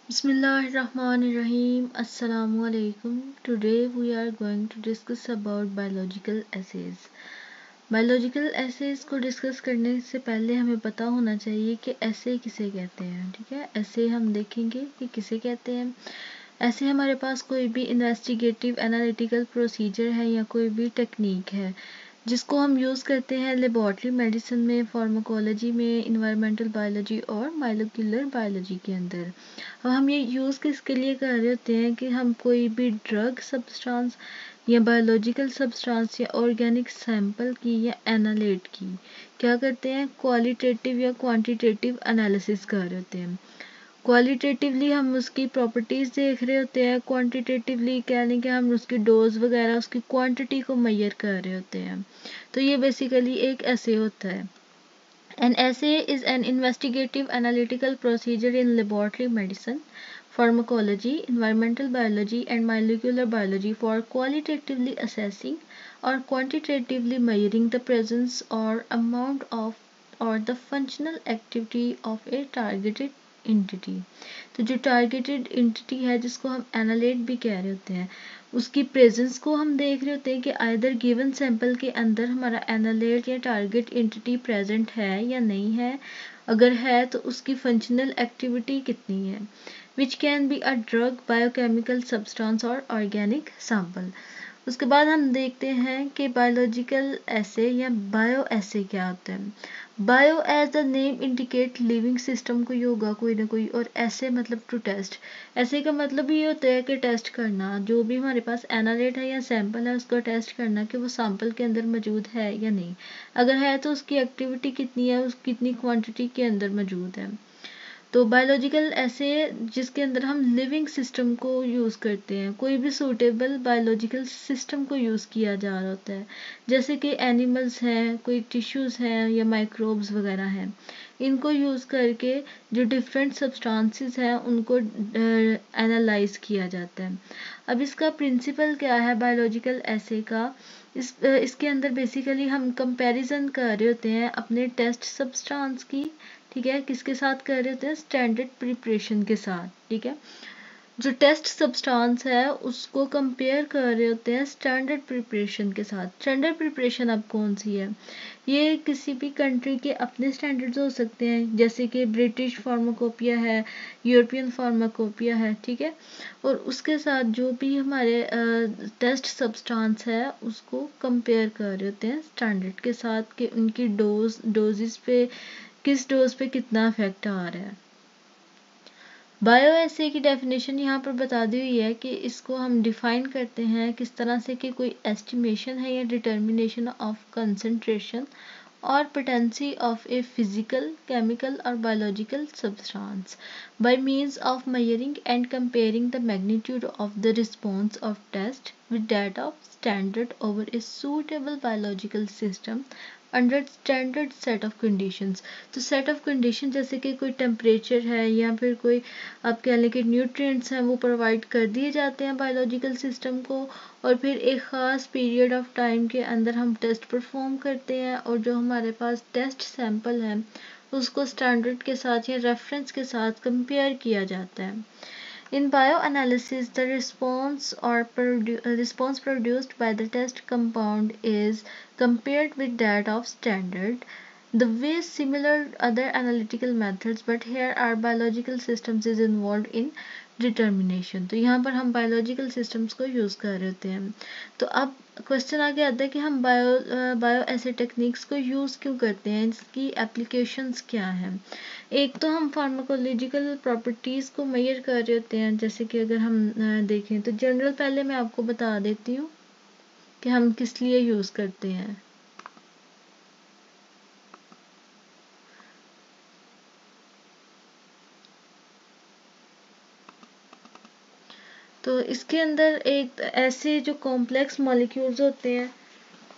Bismillahirrahmanirrahim. Assalamu alaikum. Today we are going to discuss about biological assays. Biological assays को discuss करने से पहले हमें पता होना चाहिए कि एसे किसे कहते हैं। ठीक है, एसे हम देखेंगे कि किसे कहते हैं। ऐसे हमारे पास कोई भी इन्वेस्टिगेटिव एनालिटिकल प्रोसीजर है या कोई भी टेक्निक है जिसको हम यूज़ करते हैं लेबॉर्ट्री मेडिसिन में, फार्माकोलॉजी में, इन्वायरमेंटल बायोलॉजी और मॉलिक्यूलर बायोलॉजी के अंदर। अब हम ये यूज़ किसके लिए कर रहे होते हैं कि हम कोई भी ड्रग सब्सटेंस या बायोलॉजिकल सब्सटेंस या ऑर्गेनिक सैंपल की या एनालिट की क्या करते हैं, क्वालिटेटिव या क्वांटिटेटिव एनालिसिस कर रहे होते हैं। क्वालिटेटिवली हम उसकी प्रॉपर्टीज़ देख रहे होते हैं, क्वांटिटेटिवली यानी कि हम उसकी डोज वगैरह उसकी क्वांटिटी को मेजर कर रहे होते हैं। तो ये बेसिकली एक ऐसे होता है। An assay is an investigative analytical procedure in laboratory medicine, pharmacology, environmental biology, and molecular biology for qualitatively assessing or quantitatively measuring the presence or amount of or the functional activity of a targeted entity। तो जो targeted entity है जिसको हम analyte भी कह रहे होते हैं, उसकी प्रेजेंस को हम देख रहे होते हैं कि आइदर गिवन सैंपल के अंदर हमारा एनालाइट या टारगेट इंटिटी प्रेजेंट है या नहीं है। अगर है तो उसकी फंक्शनल एक्टिविटी कितनी है, which can be a drug, biochemical substance और ऑर्गेनिक सैंपल। उसके बाद हम देखते हैं कि बायोलॉजिकल एसे या बायो एसे क्या होता है। Bio as the name indicate living system को होगा कोई ना कोई, और ऐसे मतलब टू टेस्ट। ऐसे का मतलब ये होता है कि टेस्ट करना, जो भी हमारे पास एनालाइट है या सैंपल है उसको टेस्ट करना कि वो सैंपल के अंदर मौजूद है या नहीं। अगर है तो उसकी एक्टिविटी कितनी है, उस कितनी क्वांटिटी के अंदर मौजूद है। तो बायोलॉजिकल ऐसे जिसके अंदर हम लिविंग सिस्टम को यूज़ करते हैं, कोई भी सूटेबल बायोलॉजिकल सिस्टम को यूज़ किया जा रहा होता है, जैसे कि एनिमल्स हैं, कोई टिश्यूज़ हैं या माइक्रोब्स वगैरह हैं। इनको यूज़ करके जो डिफरेंट सब्सटेंसेस हैं उनको एनालाइज किया जाता है। अब इसका प्रिंसिपल क्या है बायोलॉजिकल ऐसे का, इसके अंदर बेसिकली हम कंपैरिजन कर रहे होते हैं अपने टेस्ट सब्सटेंस की। ठीक है, किसके साथ कर रहे होते हैं, स्टैंडर्ड प्रिपरेशन के साथ। ठीक है, जो टेस्ट सब्सटेंस है उसको कंपेयर कर रहे होते हैं स्टैंडर्ड प्रिपरेशन के साथ। स्टैंडर्ड प्रिपरेशन अब कौन सी है, ये किसी भी कंट्री के अपने स्टैंडर्ड्स हो सकते हैं, जैसे कि ब्रिटिश फार्माकोपिया है, यूरोपियन फार्माकोपिया है। ठीक है, और उसके साथ जो भी हमारे टेस्ट सब्सटेंस है उसको कंपेयर कर रहे होते हैं स्टैंडर्ड के साथ कि उनकी डोजेस पे, किस डोज पे कितना इफेक्ट आ रहा है। बायो एसे की डेफिनेशन यहाँ पर बता दी हुई है कि इसको हम डिफाइन करते हैं किस तरह से कि कोई एस्टिमेशन है या डिटर्मिनेशन ऑफ कंसंट्रेशन और potency of a physical, chemical or biological substance by means of measuring and comparing the magnitude of the response of test with that of standard over a suitable biological system under standard set of conditions. तो set of condition जैसे कि कोई temperature है या फिर कोई आप कह लें कि न्यूट्रिएंट्स हैं वो प्रोवाइड कर दिए जाते हैं बायोलॉजिकल सिस्टम को, और फिर एक ख़ास पीरियड ऑफ टाइम के अंदर हम टेस्ट परफॉर्म करते हैं, और जो हमारे पास टेस्ट सैंपल है उसको स्टैंडर्ड के साथ या रेफरेंस के साथ कंपेयर किया जाता है। In bioanalysis, the response produced by the test compound is compared with that of standard. The way similar other analytical methods, but here our biological systems is involved in determination. तो यहाँ पर हम biological systems को use कर रहे होते हैं। तो अब क्वेश्चन आगे आता है कि हम बायो ऐसे टेक्निक्स को यूज़ क्यों करते हैं, इसकी एप्लीकेशंस क्या हैं। एक तो हम फार्माकोलॉजिकल प्रॉपर्टीज़ को मेजर कर रहे होते हैं, जैसे कि अगर हम देखें तो जनरल पहले मैं आपको बता देती हूँ कि हम किस लिए यूज़ करते हैं। तो इसके अंदर एक ऐसे जो कॉम्प्लेक्स मॉलिक्यूल्स होते हैं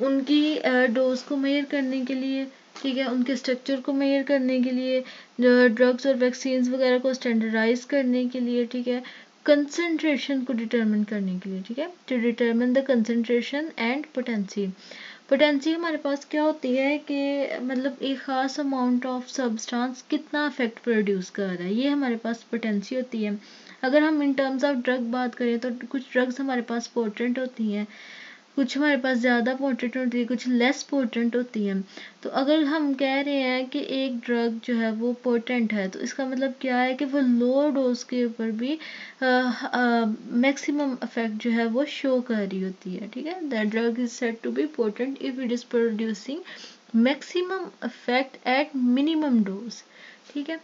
उनकी डोज को मेजर करने के लिए, ठीक है, उनके स्ट्रक्चर को मेजर करने के लिए, ड्रग्स और वैक्सीन्स वगैरह को स्टैंडर्डाइज करने के लिए, ठीक है, कंसंट्रेशन को डिटरमिन करने के लिए, ठीक है, to determine the concentration and potency. Potency हमारे पास क्या होती है कि मतलब एक ख़ास अमाउंट ऑफ सब्सटेंस कितना इफेक्ट प्रोड्यूस कर रहा है, ये हमारे पास पोटेंसी होती है। अगर हम इन टर्म्स ऑफ ड्रग बात करें तो कुछ ड्रग्स हमारे पास पोटेंट होती हैं, कुछ हमारे पास ज़्यादा पोटेंट होती है, कुछ लेस पोटेंट होती हैं। तो अगर हम कह रहे हैं कि एक ड्रग जो है वो पोटेंट है, तो इसका मतलब क्या है कि वो लो डोज के ऊपर भी मैक्सिमम इफेक्ट जो है वो शो कर रही होती है। ठीक है, the drug is said to be potent if it is producing maximum effect at minimum dose. ठीक है,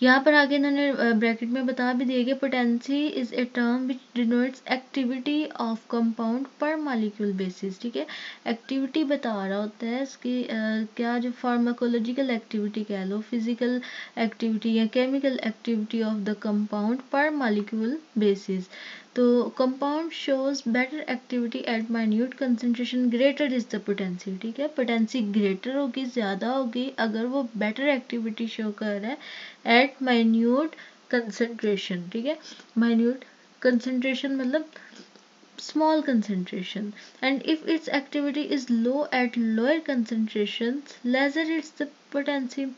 यहाँ पर आगे इन्होंने ब्रैकेट में बता भी दिया कि potency is a term which denotes activity of compound per molecule basis. ठीक है, एक्टिविटी बता रहा होता है इसकी क्या, जो फार्माकोलॉजिकल एक्टिविटी कह लो, फिजिकल एक्टिविटी या chemical activity of the compound per molecule basis. तो compound shows better activity at minute concentration greater is the potency. ठीक है, पोटेंसी ग्रेटर होगी, ज़्यादा होगी अगर वो बेटर एक्टिविटी शो कर रहा है एट माइन्यूट कंसेंट्रेशन। ठीक है, माइन्यूट कंसेंट्रेशन मतलब small concentration, and if its activity is low at lower concentrations lesser its the potency।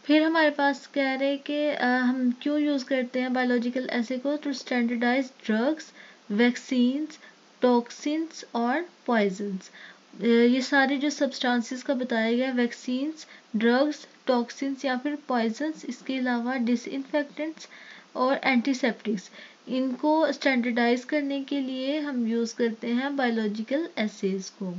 फिर हमारे पास कह रहे हैं कि हम क्यों यूज़ करते हैं बायोलॉजिकल एसे को, to standardize drugs, vaccines, toxins और पॉइजन्स। ये सारे जो सब्सटेंसेस का बताया गया, वैक्सीन्स, ड्रग्स, टॉक्सिन्स या फिर पॉइजन्स, इसके अलावा डिसइंफेक्टेंट्स और एंटीसेप्टिक्स, इनको स्टैंडर्डाइज करने के लिए हम यूज़ करते हैं बायोलॉजिकल एसेज को।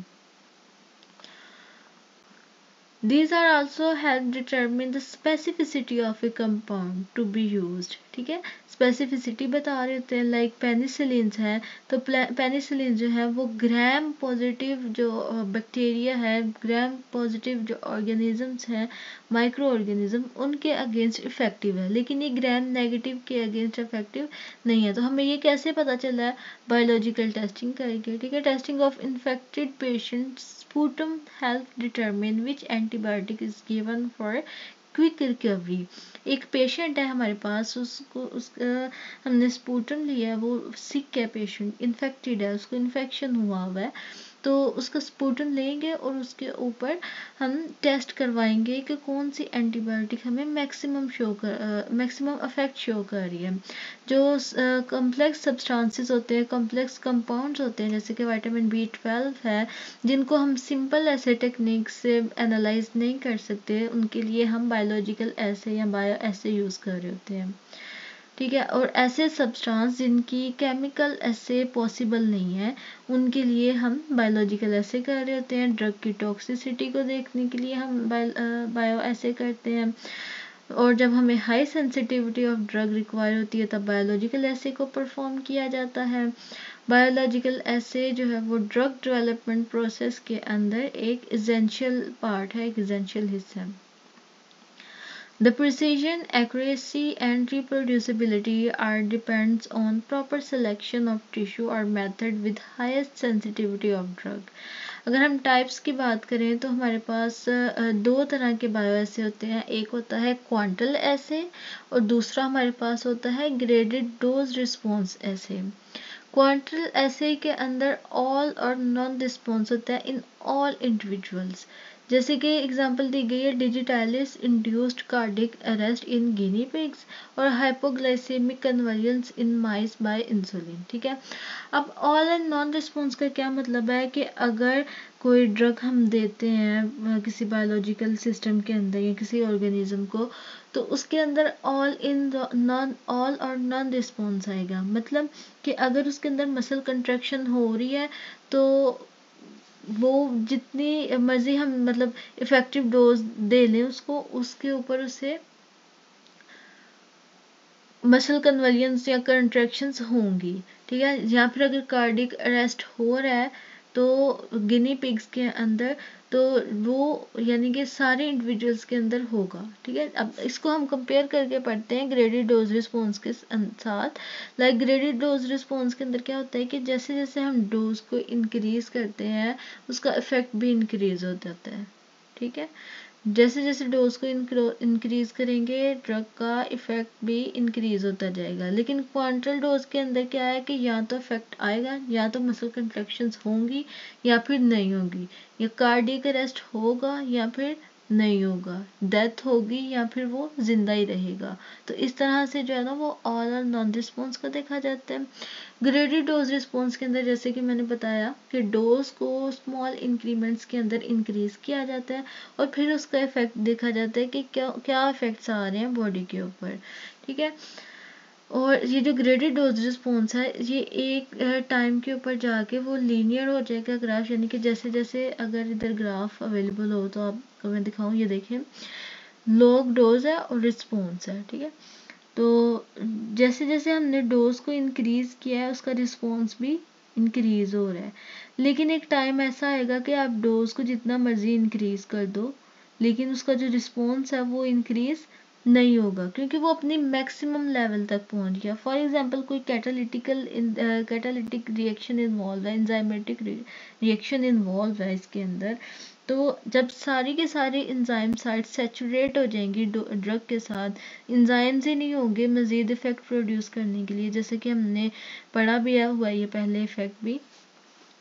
These are also help determine the specificity of a compound to be used। ठीक है, स्पेसिफिसिटी बता रहे होते हैं, लाइक पेनिसिलिन है, तो पेनिसिलिन जो है वो ग्राम पॉजिटिव जो बैक्टीरिया है, ग्राम पॉजिटिव जो ऑर्गेनिजम्स हैं, माइक्रो ऑर्गेनिज्म, उनके अगेंस्ट इफेक्टिव है, लेकिन ये ग्राम नेगेटिव के अगेंस्ट इफेक्टिव नहीं है। तो हमें ये कैसे पता चला है, बायोलॉजिकल टेस्टिंग करके। ठीक है, testing of infected patients sputum help determine which antibiotic is given for quick recovery. एक पेशेंट है हमारे पास, हमने स्पूटम लिया है, वो सिक है पेशेंट, इन्फेक्टेड है, उसको इन्फेक्शन हुआ हुआ है, तो उसका स्पूटम लेंगे और उसके ऊपर हम टेस्ट करवाएंगे कि कौन सी एंटीबायोटिक हमें मैक्सिमम इफेक्ट शो कर रही है। जो कॉम्प्लेक्स सब्सटेंसेस होते हैं, कॉम्प्लेक्स कंपाउंड्स होते हैं, जैसे कि विटामिन B12 है, जिनको हम सिंपल ऐसे टेक्निक से एनालाइज नहीं कर सकते, उनके लिए हम बायोलॉजिकल ऐसे या बायो ऐसे यूज़ कर रहे होते हैं। ठीक है, और ऐसे सब्सटेंस जिनकी केमिकल ऐसे पॉसिबल नहीं है, उनके लिए हम बायोलॉजिकल ऐसे कर रहे होते हैं। ड्रग की टॉक्सिसिटी को देखने के लिए हम बायो ऐसे करते हैं, और जब हमें high sensitivity of drug require होती है तब बायोलॉजिकल ऐसे को परफॉर्म किया जाता है। बायोलॉजिकल ऐसे जो है वो ड्रग डेवलपमेंट प्रोसेस के अंदर एक एसेंशियल पार्ट है, एक एसेंशियल हिस्सा है। The precision, accuracy and reproducibility are depends on proper selection of tissue or method with highest sensitivity of drug। अगर हम टाइप्स की बात करें तो हमारे पास दो तरह के बायो ऐसे होते हैं, एक होता है क्वांटल ऐसे और दूसरा हमारे पास होता है ग्रेडेड डोज रिस्पॉन्स ऐसे। क्वांटल ऐसे के अंदर ऑल और नॉन रिस्पॉन्स होता है इन ऑल इंडिविजुअल्स। जैसे कि एग्जांपल दी गई है, डिजिटालिस इंड्यूस्ड कार्डिक अरेस्ट इन गिनी पिग्स और हाइपोग्लाइसेमिक कन्वर्जेंस इन माइस बाय इंसुलिन। ठीक है, अब ऑल एंड नॉन रिस्पॉन्स का क्या मतलब है कि अगर कोई ड्रग हम देते हैं किसी बायोलॉजिकल सिस्टम के अंदर या किसी ऑर्गेनिज्म को, तो उसके अंदर ऑल और नॉन रिस्पॉन्स आएगा। मतलब कि अगर उसके अंदर मसल कंट्रैक्शन हो रही है तो वो जितनी मर्जी हम मतलब इफेक्टिव डोज दे लें उसको, उसके ऊपर उसे मसल कन्वर्जेंस या कंट्रैक्शंस होंगी। ठीक है, या फिर अगर कार्डिक अरेस्ट हो रहा है तो गिनी पिग्स के अंदर, तो वो यानी कि सारे इंडिविजुअल्स के अंदर होगा। ठीक है, अब इसको हम कंपेयर करके पढ़ते हैं ग्रेडेड डोज रिस्पॉन्स के साथ। लाइक ग्रेडेड डोज रिस्पॉन्स के अंदर क्या होता है कि जैसे जैसे हम डोज को इंक्रीज करते हैं उसका इफेक्ट भी इंक्रीज हो जाता है। ठीक है, जैसे जैसे डोज को इंक्रीज करेंगे ड्रग का इफेक्ट भी इंक्रीज होता जाएगा। लेकिन क्वांटल डोज के अंदर क्या है कि या तो इफेक्ट आएगा, या तो मसल कंट्रैक्शंस होंगी या फिर नहीं होगी, या कार्डियक अरेस्ट होगा या फिर नहीं होगा, डेथ होगी या फिर वो जिंदा ही रहेगा। तो इस तरह से जो है ना वो ऑल और नॉन रिस्पॉन्स को देखा जाता है। ग्रेडेड डोज रिस्पॉन्स के अंदर जैसे कि मैंने बताया कि डोज को स्मॉल इंक्रीमेंट्स के अंदर इंक्रीज किया जाता है और फिर उसका इफेक्ट देखा जाता है कि क्या क्या इफेक्ट्स आ रहे हैं बॉडी के ऊपर, ठीक है। और ये जो ग्रेडेड डोज रिस्पॉन्स है ये एक टाइम के ऊपर जाके वो लीनियर हो जाएगा ग्राफ, यानी कि जैसे जैसे अगर इधर ग्राफ अवेलेबल हो तो आपको मैं दिखाऊं, ये देखें लॉग डोज है और रिस्पॉन्स है, ठीक है। तो जैसे जैसे हमने डोज को इंक्रीज किया है उसका रिस्पॉन्स भी इंक्रीज हो रहा है। लेकिन एक टाइम ऐसा आएगा कि आप डोज को जितना मर्जी इंक्रीज कर दो लेकिन उसका जो रिस्पॉन्स है वो इंक्रीज नहीं होगा, क्योंकि वो अपनी मैक्सिमम लेवल तक पहुंच गया। फॉर एग्जांपल कोई कैटालिटिक रिएक्शन इन्वॉल्व है, एंजाइमेटिक रिएक्शन इन्वॉल्व है इसके अंदर, तो जब सारी के सारी एंजाइम साइट सैचुरेट हो जाएंगी ड्रग के साथ, एंजाइम्स ही नहीं होंगे मजीद इफेक्ट प्रोड्यूस करने के लिए, जैसे कि हमने पढ़ा भी हुआ ये पहले इफेक्ट भी,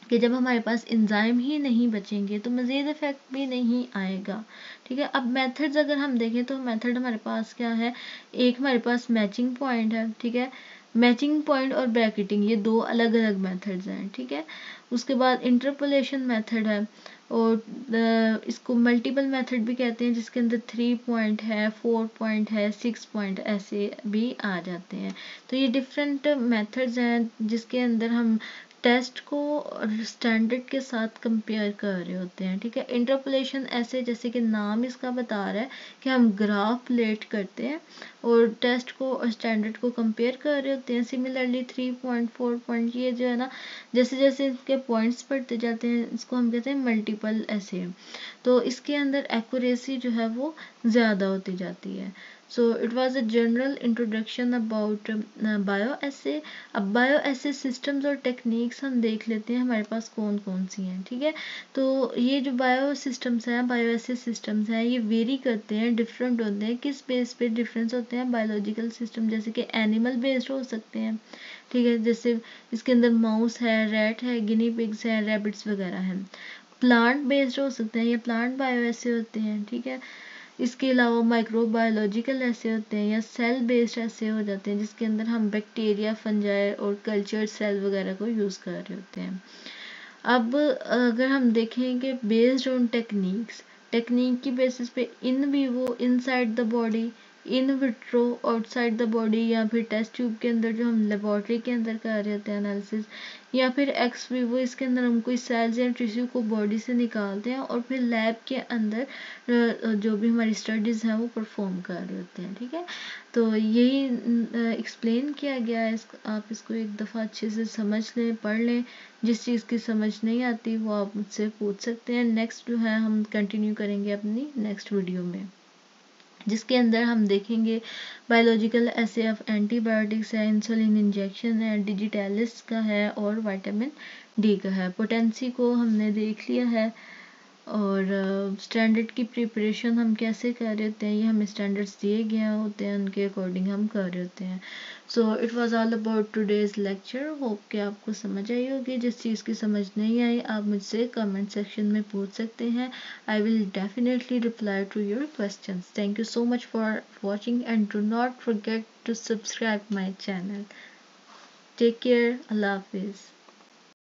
कि जब हमारे पास एंजाइम ही नहीं बचेंगे तो मजीद इफेक्ट भी नहीं आएगा, ठीक है। अब मेथड्स अगर हम देखें तो मेथड हमारे पास क्या है, एक हमारे पास मैचिंग पॉइंट है, ठीक है। मैचिंग पॉइंट और ब्रैकेटिंग ये दो अलग अलग मेथड्स हैं, ठीक है। उसके बाद इंटरपोलेशन मेथड है और इसको मल्टीपल मेथड भी कहते हैं, जिसके अंदर 3 पॉइंट है, 4 पॉइंट है, 6 पॉइंट ऐसे भी आ जाते हैं। तो ये डिफरेंट मेथड्स हैं जिसके अंदर हम टेस्ट को स्टैंडर्ड के साथ कंपेयर कर रहे होते हैं, ठीक है। इंटरपोलेशन ऐसे जैसे कि नाम इसका बता रहा है कि हम ग्राफ प्लेट करते हैं और टेस्ट को और स्टैंडर्ड को कंपेयर कर रहे होते हैं। सिमिलरली 3 पॉइंट 4 पॉइंट ये जो है ना जैसे जैसे इसके पॉइंट्स बढ़ते जाते हैं इसको हम कहते हैं मल्टीपल ऐसे, तो इसके अंदर एक्यूरेसी जो है वो ज़्यादा होती जाती है। So it was a general introduction about bioassay। अब बायोएसे सिस्टम्स और टेक्निक्स हम देख लेते हैं हमारे पास कौन कौन सी हैं, ठीक है। तो ये जो बायो सिस्टम्स हैं, बायोएसे सिस्टम्स हैं, ये वेरी करते हैं, डिफरेंट होते हैं। किस बेस पे डिफरेंस होते हैं, बायोलॉजिकल सिस्टम जैसे कि एनिमल बेस्ड हो सकते हैं, ठीक है, जैसे इसके अंदर माउस है, रैट है, गिनी पिग्स है, रैबिट्स वगैरह हैं। प्लांट बेस्ड हो सकते हैं, ये प्लांट बायोएसे होते हैं, ठीक है। इसके अलावा माइक्रोबायोलॉजिकल ऐसे होते हैं या सेल बेस्ड ऐसे हो जाते हैं जिसके अंदर हम बैक्टीरिया, फंजाई और कल्चर सेल वगैरह को यूज़ कर रहे होते हैं। अब अगर हम देखें कि बेस्ड ऑन टेक्निक्स, टेक्निक की बेसिस पे in vivo inside the body, in vitro outside the body, या फिर टेस्ट ट्यूब के अंदर जो हम लेबोरेटरी के अंदर कर रहे होते हैं एनालिसिस, या फिर एक्स वीवो इसके अंदर हम कोई सेल्स या टिश्यू को बॉडी से निकालते हैं और फिर लैब के अंदर जो भी हमारी स्टडीज़ हैं वो परफॉर्म कर रहे होते हैं, ठीक है। तो यही एक्सप्लेन किया गया है, आप इसको एक दफ़ा अच्छे से समझ लें, पढ़ लें। जिस चीज़ की समझ नहीं आती वो आप मुझसे पूछ सकते हैं। नेक्स्ट जो है हम कंटिन्यू करेंगे अपनी नेक्स्ट वीडियो में, जिसके अंदर हम देखेंगे बायोलॉजिकल एसे ऑफ एंटीबायोटिक्स है, इंसुलिन इंजेक्शन है, डिजिटैलिस का है और विटामिन डी का है। पोटेंसी को हमने देख लिया है और स्टैंडर्ड की प्रिपरेशन हम कैसे कर रहे होते हैं, ये हमें स्टैंडर्ड्स दिए गए होते हैं, उनके अकॉर्डिंग हम कर रहे होते हैं। So it was all about today's lecture. Hope कि आपको समझ आई होगी। जिस चीज़ की समझ नहीं आई आप मुझसे कमेंट सेक्शन में पूछ सकते हैं। I will definitely reply to your questions. Thank you so much for watching and do not forget to subscribe my channel. Take care. अल्लाह हाफिज़।